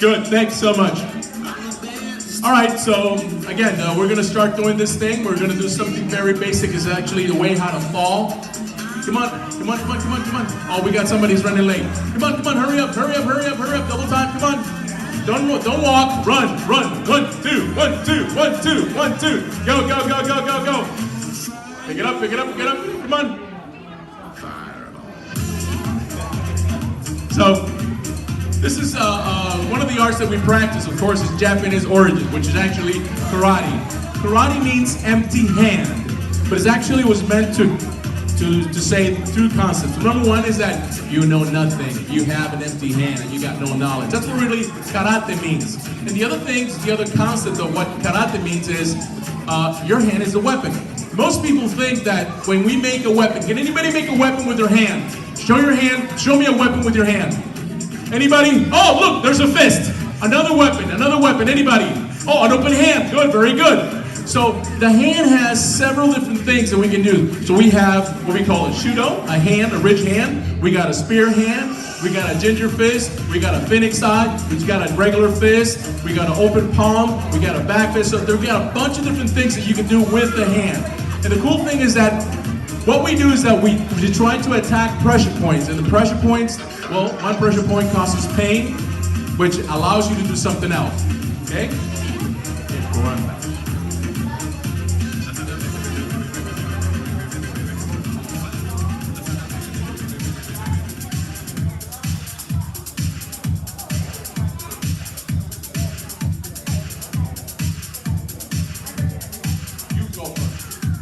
Good, thanks so much. All right, so again, we're gonna start doing this thing. We're gonna do something very basic. It's actually the way how to fall. Come on, come on, come on, come on, come on. Oh, we got somebody's running late. Come on, hurry up, hurry up, hurry up, hurry up. Double time, come on. Don't walk, run. 1, 2, 1, 2, 1, 2, 1, 2. Go, go, go, go, go, go. Pick it up, pick it up, pick it up. Come on. So, this is one of the arts that we practice, of course, is Japanese origin, which is actually karate. Karate means empty hand, but it actually was meant to say two concepts. Number one is that you know nothing, you have an empty hand, and you got no knowledge. That's what really karate means. And the other things, the other concept of what karate means is your hand is a weapon. Most people think that when we make a weapon, can anybody make a weapon with their hand? Show your hand, show me a weapon with your hand. Anybody? Oh, look, there's a fist. Another weapon, anybody? Oh, an open hand, good, very good. So the hand has several different things that we can do. So we have what we call a shudo, a hand, a ridge hand. We got a spear hand. We got a ginger fist. We got a phoenix side. We got a regular fist. We got an open palm. We got a back fist. So we got a bunch of different things that you can do with the hand. And the cool thing is that what we do is that we try to attack pressure points. And the pressure points, well, one pressure point causes pain, which allows you to do something else. Okay? Go on back.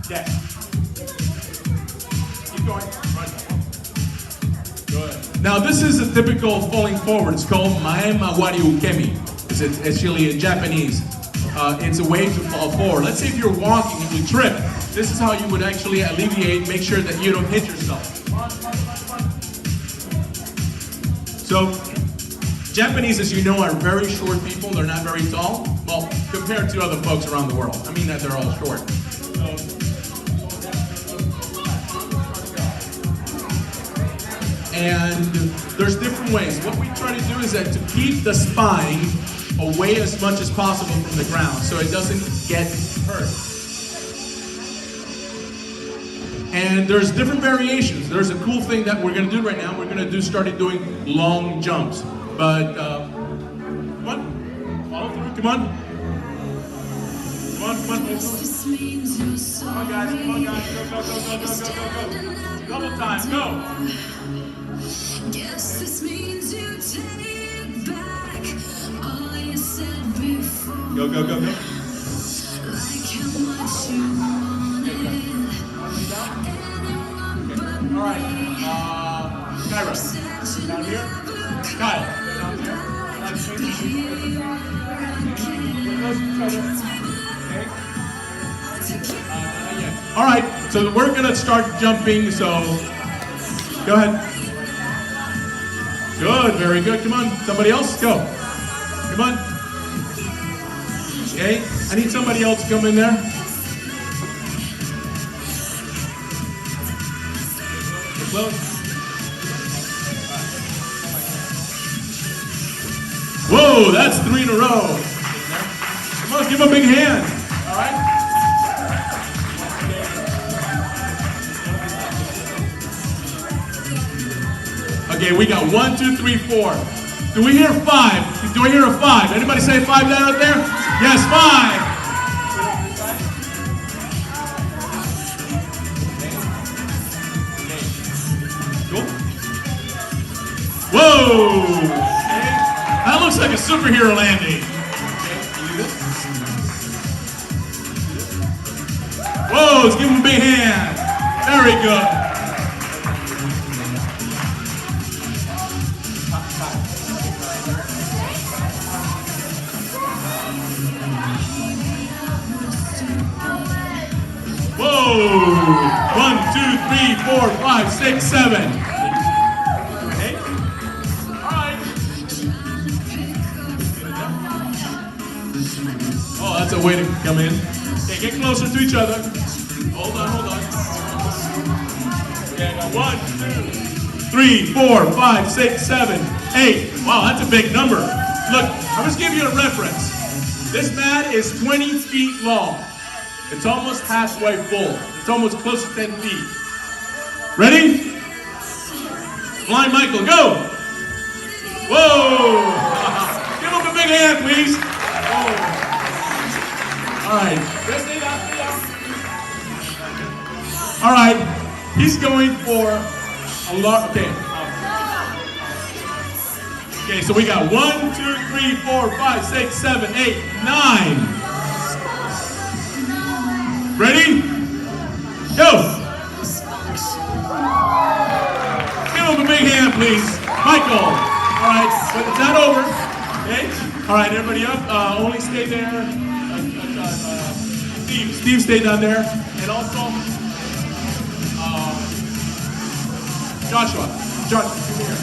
Yes. Keep going. Right. Good. Now this is a typical falling forward. It's called Maema Ryukyu Kempo. It's actually in Japanese. It's a way to fall forward. Let's say if you're walking and you trip, this is how you would actually alleviate, make sure that you don't hit yourself. So, Japanese, as you know, are very short people. They're not very tall. Well, compared to other folks around the world. I mean that they're all short. And there's different ways. What we try to do is that to keep the spine away as much as possible from the ground so it doesn't get hurt. And there's different variations. There's a cool thing that we're going to do right now. We're going to started doing long jumps. But come on, follow through. Come on. Come on, come on. Come on, guys. Come on, guys. Go, go, go, go, go, go, go, go. Double time. Go. Guess this means you take back all you said before. Go, go, go, go. Like how much you wanted. All right. Kyra, down here. Kyle, down here. All right. So we're gonna start jumping. So go ahead. Good, very good. Come on, somebody else, go. Come on. Okay, I need somebody else to come in there. Get close. Whoa, that's 3 in a row. Come on, give him a big hand. All right. Okay, we got 1, 2, 3, 4. Do we hear 5? Do I hear a 5? Anybody say 5 down out there? Yes, 5. Cool. Whoa! Okay. That looks like a superhero landing. Whoa, let's give him a big hand. Very good. Whoa! 1, 2, 3, 4, 5, 6, 7. Okay. All right. Oh, that's a way to come in. Okay, get closer to each other. Hold on, hold on. Okay, I got 1, 2, 3, 4, 5, 6, 7, 8. Wow, that's a big number. Look, I'm just giving you a reference. This mat is 20 feet long. It's almost halfway full. It's almost close to 10 feet. Ready? Blind Michael, go! Whoa! Give him a big hand, please. Whoa. All right. Stay down, stay down. All right. He's going for a lot. Okay. Okay, so we got 1, 2, 3, 4, 5, 6, 7, 8, 9. Ready? Go! Give him a big hand, please. Michael. All right, but it's not over. Okay? All right, everybody up. Only stay there. Steve, stay down there. And also, Joshua, come here.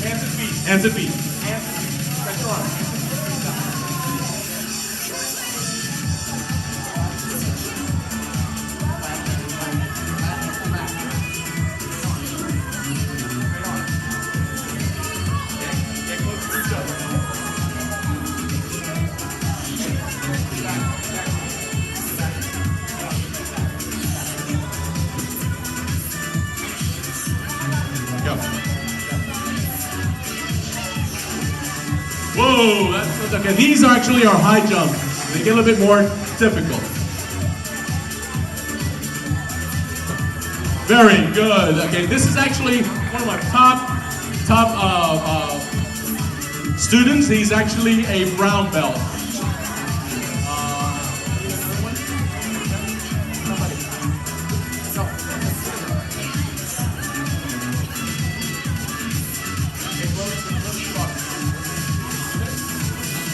Hands and feet. Hands and feet. Hands and feet. Stretch your arms. Get close to each other. Go. Whoa, that's okay. These are actually our high jumps. They get a little bit more difficult. Very good. Okay, this is actually one of my top students. He's actually a brown belt.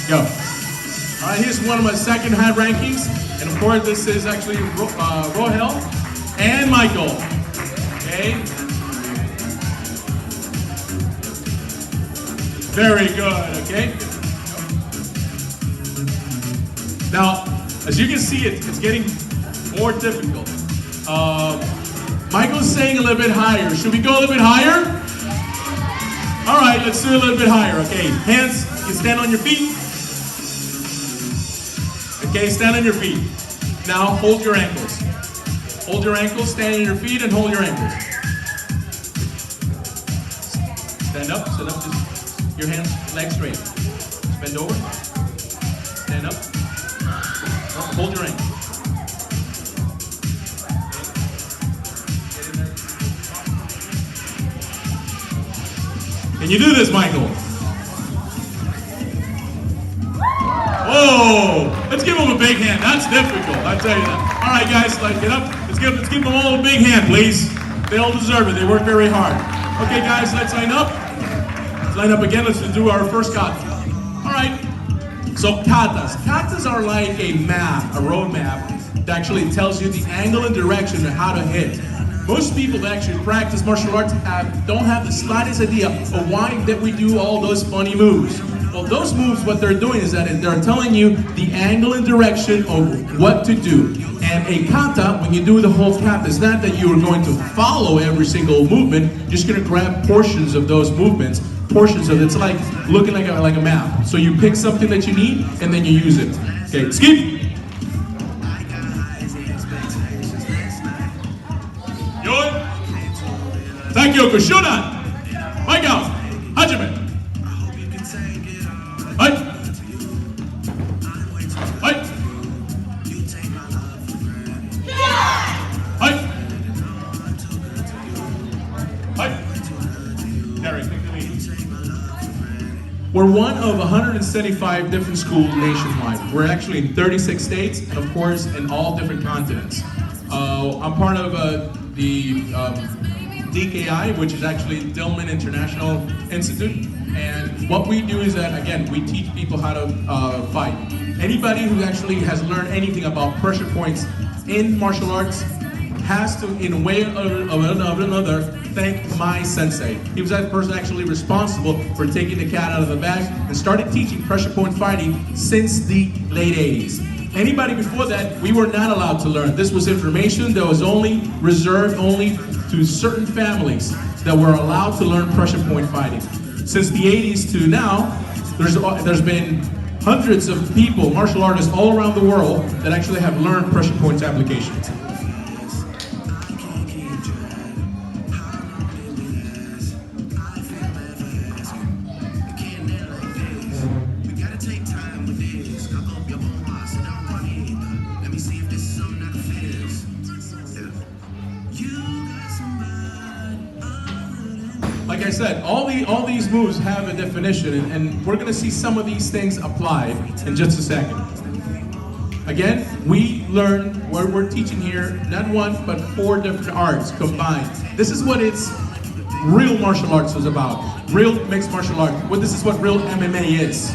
Go. All right, here's one of my second high rankings. And of course, this is actually Rohel and Michael. Okay. Very good, okay. Now, as you can see, it's getting more difficult. Michael's saying a little bit higher. Should we go a little bit higher? All right, let's do a little bit higher. Okay, hands, you can stand on your feet. Okay, stand on your feet. Now hold your ankles. Hold your ankles, stand on your feet and hold your ankles. Stand up, just your hands, legs straight. Bend over. Stand up. Hold your ankles. Can you do this, Michael? Whoa! Let's give them a big hand. That's difficult, I tell you that. All right, guys, get up. Let's give them all a big hand, please. They all deserve it. They work very hard. Okay, guys, let's line up. Let's line up again. Let's do our first kata. All right. So katas. Katas are like a map, a road map that actually tells you the angle and direction of how to hit. Most people that actually practice martial arts don't have the slightest idea of why that we do all those funny moves. Well, those moves, what they're doing is that they're telling you the angle and direction of what to do. And a kata, when you do the whole kata, it's not that you are going to follow every single movement. You're just going to grab portions of those movements. Portions of it. It's like looking like a map. So you pick something that you need and then you use it. Okay, skip. Yoy. Takyo Kushunan. Mike out. Hajime. Right. Right. Right. Right. Derek, take the lead. We're one of 175 different schools nationwide. We're actually in 36 states, and of course, in all different continents. I'm part of the DKI, which is actually Dillman International Institute. And what we do is that, again, we teach people how to fight. Anybody who actually has learned anything about pressure points in martial arts has to, in a way or another, thank my sensei. He was that person actually responsible for taking the cat out of the bag and started teaching pressure point fighting since the late 80s. Anybody before that, we were not allowed to learn. This was information that was only reserved to certain families that were allowed to learn pressure point fighting. Since the 80s to now, There's been hundreds of people, martial artists all around the world that actually have learned pressure points application. Like I said, all these moves have a definition, and we're going to see some of these things applied in just a second. Again, we learn what we're teaching here, not one, but 4 different arts combined. This is what it's real martial arts is about. Real mixed martial arts. This is what real MMA is.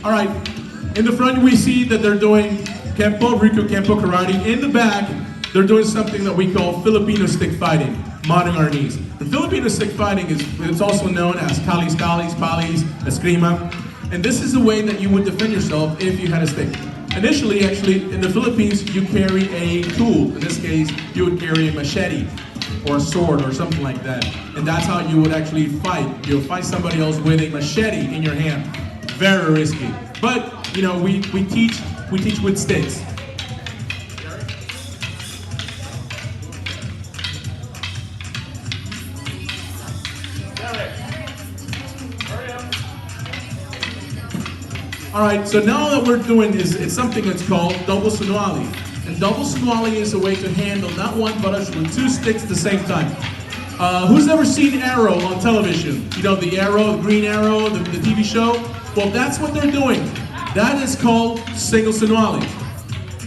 All right, in the front we see that they're doing Kempo, Ryukyu Kempo Karate. In the back, they're doing something that we call Filipino stick fighting, mounting our knees. The Filipino stick fighting it's also known as kalis, palis, eskrima. And this is the way that you would defend yourself if you had a stick. Initially, actually, in the Philippines, you carry a tool. In this case, you would carry a machete or a sword or something like that. And that's how you would actually fight. You'll fight somebody else with a machete in your hand. Very risky. But, you know, we teach with sticks. All right, so now that we're doing is it's something that's called double sunuali. And double sunuali is a way to handle not one but actually 2 sticks at the same time. Who's ever seen Arrow on television? You know, the Arrow, the Green Arrow, the TV show? Well, that's what they're doing. That is called single sunuali.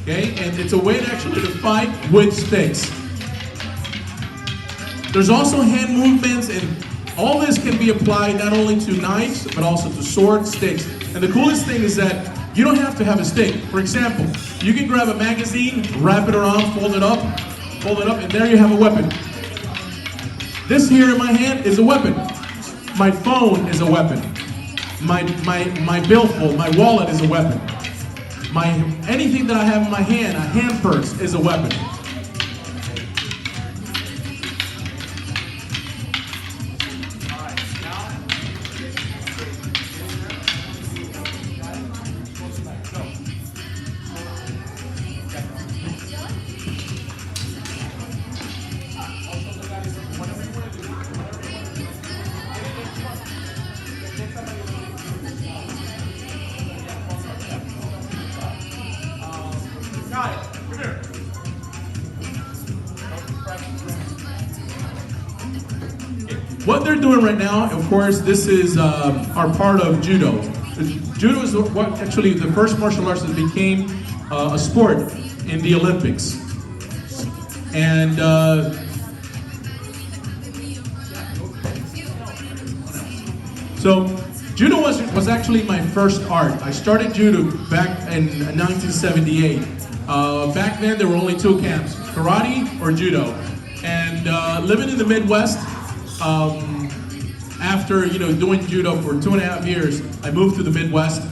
Okay, and it's a way to actually to fight with sticks. There's also hand movements, and all this can be applied not only to knives, but also to swords, sticks. And the coolest thing is that you don't have to have a stick. For example, you can grab a magazine, wrap it around, fold it up, and there you have a weapon. This here in my hand is a weapon. My phone is a weapon. My billfold, my wallet is a weapon. Anything that I have in my hand, a hand purse, is a weapon. What they're doing right now, of course, this is our part of judo. Judo is actually the first martial arts that became a sport in the Olympics. And so judo was actually my first art. I started judo back in 1978. Back then there were only 2 camps, karate or judo. And living in the Midwest, after doing judo for 2.5 years, I moved to the Midwest,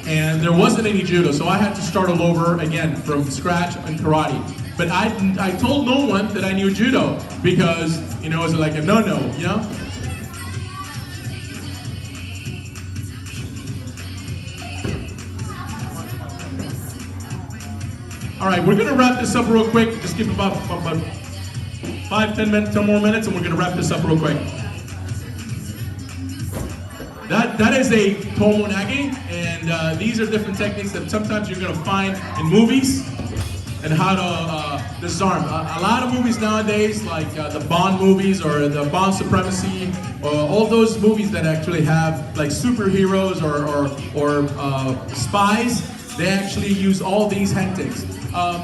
and there wasn't any judo, so I had to start all over again from scratch in karate. But I told no one that I knew judo because it was like a no-no, you know. All right, we're gonna wrap this up real quick. Just give about 5-10 minutes, 10 more minutes, and we're gonna wrap this up real quick. That is a tomonage, and these are different techniques that sometimes you're gonna find in movies and how to disarm. A lot of movies nowadays, like the Bond movies or the Bond Supremacy, or all those movies that actually have like superheroes or spies, they actually use all these tactics.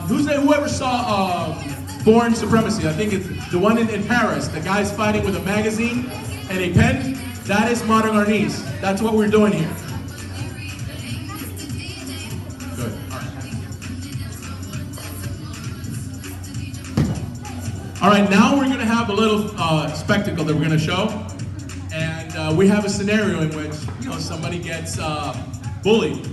Whoever saw foreign supremacy. I think it's the one in Paris. The guy's fighting with a magazine and a pen. That is modern arnis. That's what we're doing here. Good. All right, now we're going to have a little spectacle that we're going to show. And we have a scenario in which, you know, somebody gets bullied.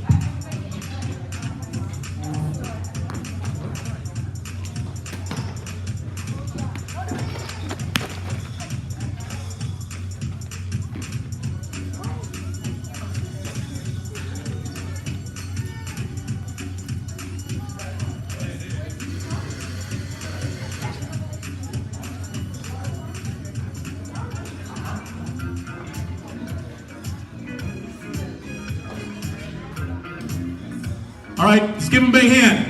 All right, let's give him a big hand.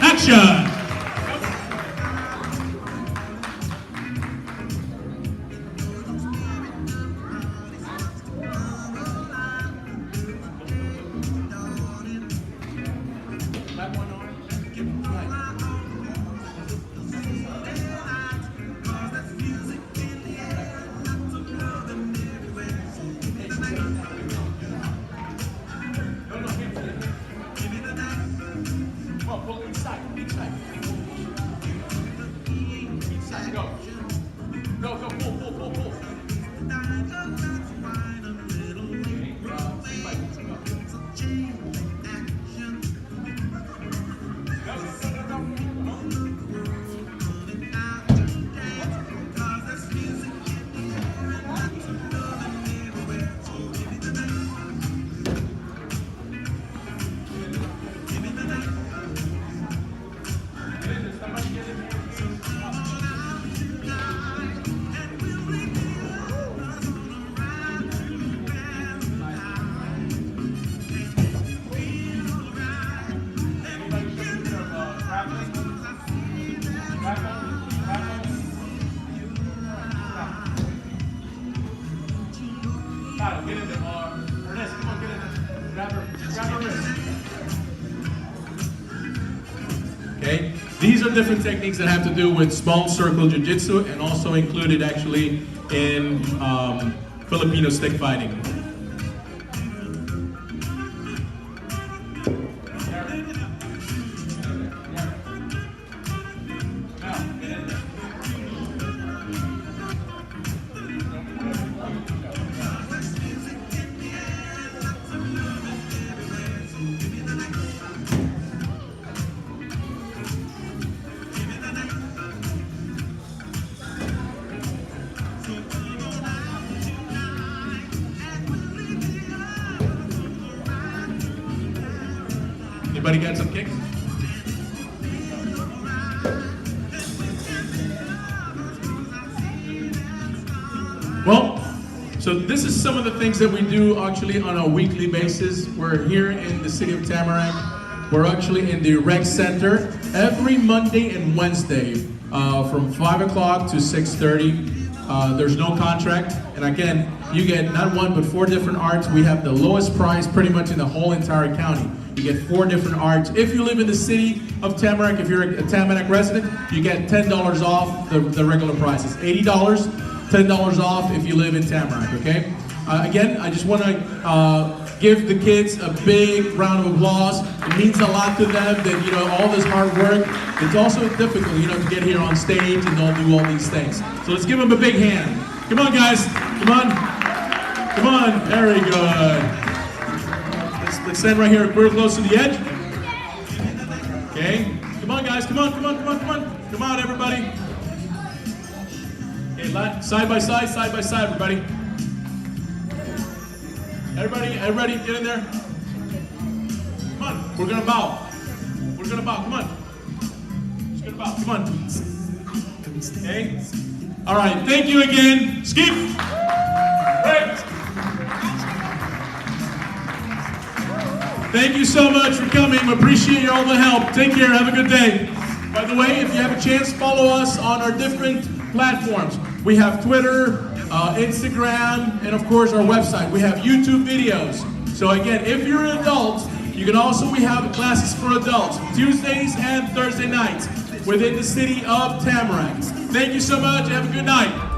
Action! Get in there, Ernest, come on, get in there. Grab her wrist. Okay, these are different techniques that have to do with small circle jiu-jitsu and also included actually in Filipino stick fighting. Anybody got some kicks? Well, so this is some of the things that we do actually on a weekly basis. We're here in the City of Tamarac. We're actually in the rec center every Monday and Wednesday from 5 o'clock to 6:30. There's no contract. And again, you get not one but 4 different arts. We have the lowest price pretty much in the whole entire county. You get 4 different arts. If you live in the City of Tamarac, if you're a Tamarac resident, you get $10 off the regular prices. $80, $10 off if you live in Tamarac, okay? Again, I just want to give the kids a big round of applause. It means a lot to them that, you know, all this hard work. It's also difficult, you know, to get here on stage and do all these things. So let's give them a big hand. Come on, guys. Come on. Come on. Very good. Let's stand right here, real close to the edge. Okay. Come on, guys. Come on, come on, come on, come on. Come on, everybody. Okay, side by side, everybody. Everybody, get in there. Come on, we're gonna bow. We're gonna bow, come on. Just gonna bow, come on. Okay? All right, thank you again. Skip. Right. Thank you so much for coming. We appreciate all the help. Take care, have a good day. By the way, if you have a chance, follow us on our different platforms. We have Twitter, Instagram, and of course our website. We have YouTube videos. So again, if you're an adult, You can also, we have classes for adults, Tuesdays and Thursday nights, within the city of Tamarac. Thank you so much, have a good night.